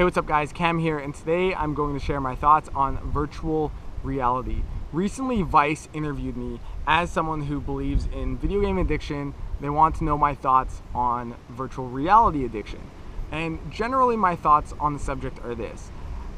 Hey, what's up guys? Cam here, and today I'm going to share my thoughts on virtual reality. Recently, Vice interviewed me as someone who believes in video game addiction. They want to know my thoughts on virtual reality addiction. And generally my thoughts on the subject are this.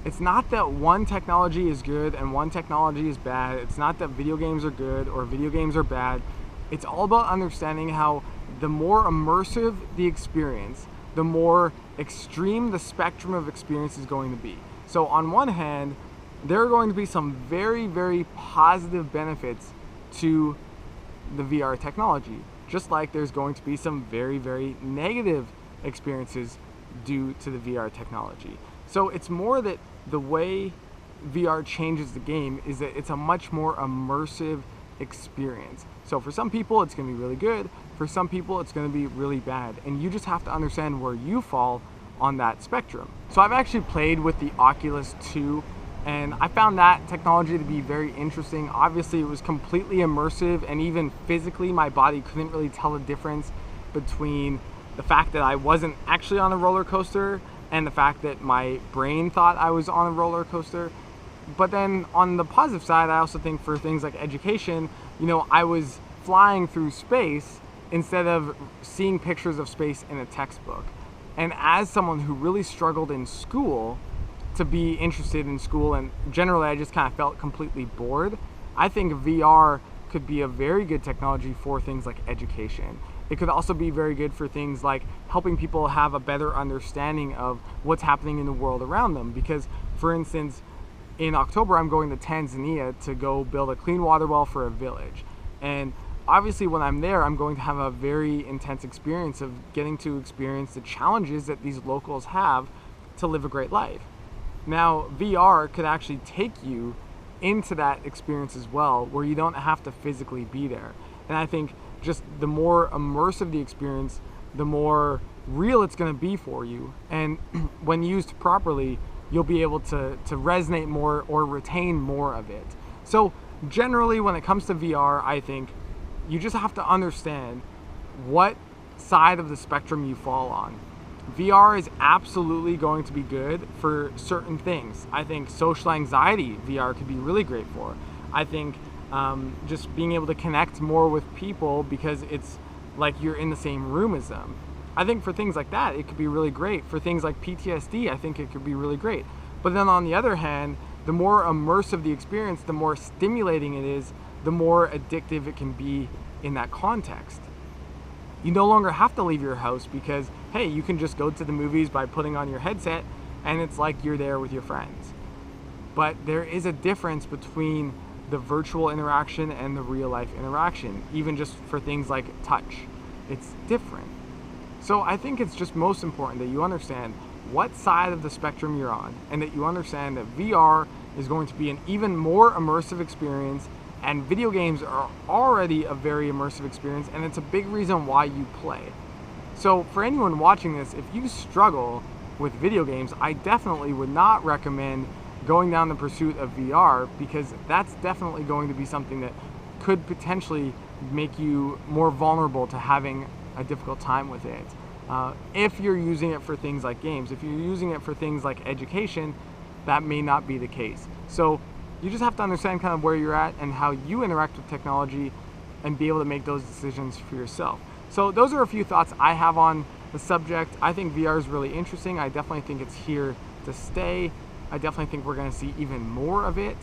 It's not that one technology is good and one technology is bad. It's not that video games are good or video games are bad. It's all about understanding how the more immersive the experience, the more extreme the spectrum of experience is going to be. So on one hand, there are going to be some very, very positive benefits to the VR technology, just like there's going to be some very, very negative experiences due to the VR technology. So it's more that the way VR changes the game is that it's a much more immersive experience. So for some people it's going to be really good, for some people it's going to be really bad, and you just have to understand where you fall on that spectrum. So I've actually played with the Oculus 2 and I found that technology to be very interesting. Obviously it was completely immersive, and even physically my body couldn't really tell the difference between the fact that I wasn't actually on a roller coaster and the fact that my brain thought I was on a roller coaster. But then on the positive side, I also think for things like education, I was flying through space instead of seeing pictures of space in a textbook. And as someone who really struggled in school to be interested in school, and generally I just kind of felt completely bored, I think VR could be a very good technology for things like education. It could also be very good for things like helping people have a better understanding of what's happening in the world around them. Because, for instance, in October I'm going to Tanzania to go build a clean water well for a village. And obviously when I'm there, I'm going to have a very intense experience of getting to experience the challenges that these locals have to live a great life. Now, VR could actually take you into that experience as well, where you don't have to physically be there. And I think just the more immersive the experience, the more real it's going to be for you. And when used properly, you'll be able to resonate more or retain more of it. So generally when it comes to VR, I think you just have to understand what side of the spectrum you fall on. VR is absolutely going to be good for certain things. I think social anxiety VR could be really great for. I think just being able to connect more with people because it's like you're in the same room as them. I think for things like that, it could be really great. For things like PTSD, I think it could be really great. But then on the other hand, the more immersive the experience, the more stimulating it is, the more addictive it can be in that context. You no longer have to leave your house because, hey, you can just go to the movies by putting on your headset and it's like you're there with your friends. But there is a difference between the virtual interaction and the real life interaction, even just for things like touch. It's different. So I think it's just most important that you understand what side of the spectrum you're on, and that you understand that VR is going to be an even more immersive experience, and video games are already a very immersive experience, and it's a big reason why you play. So for anyone watching this, if you struggle with video games, I definitely would not recommend going down the pursuit of VR, because that's definitely going to be something that could potentially make you more vulnerable to having a difficult time with it. If you're using it for things like games, if you're using it for things like education, that may not be the case. So you just have to understand kind of where you're at and how you interact with technology and be able to make those decisions for yourself. So those are a few thoughts I have on the subject. I think VR is really interesting. I definitely think it's here to stay. I definitely think we're going to see even more of it.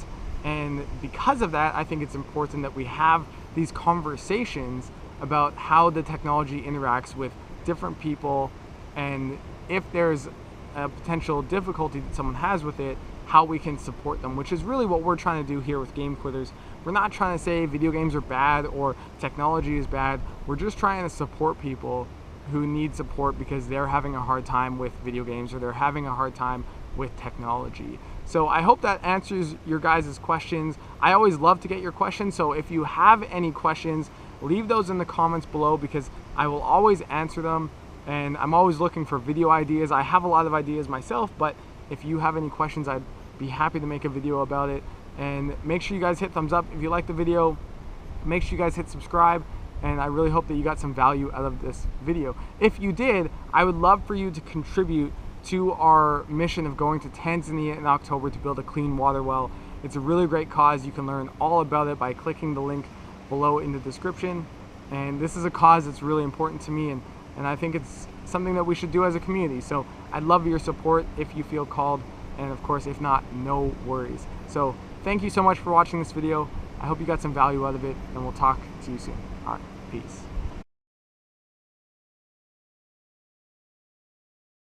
And because of that, I think it's important that we have these conversations about how the technology interacts with different people, and if there's a potential difficulty that someone has with it, how we can support them, which is really what we're trying to do here with Game Quitters. We're not trying to say video games are bad or technology is bad. We're just trying to support people who need support because they're having a hard time with video games or they're having a hard time with technology. So I hope that answers your guys' questions. I always love to get your questions, so if you have any questions, leave those in the comments below because I will always answer them, and I'm always looking for video ideas. I have a lot of ideas myself, but if you have any questions, I'd be happy to make a video about it. And make sure you guys hit thumbs up if you like the video. Make sure you guys hit subscribe, and I really hope that you got some value out of this video. If you did, I would love for you to contribute to our mission of going to Tanzania in October to build a clean water well. It's a really great cause. You can learn all about it by clicking the link below in the description. And this is a cause that's really important to me, and I think it's something that we should do as a community. So I'd love your support if you feel called, and of course, if not, no worries. So thank you so much for watching this video. I hope you got some value out of it, and we'll talk to you soon. All right, peace.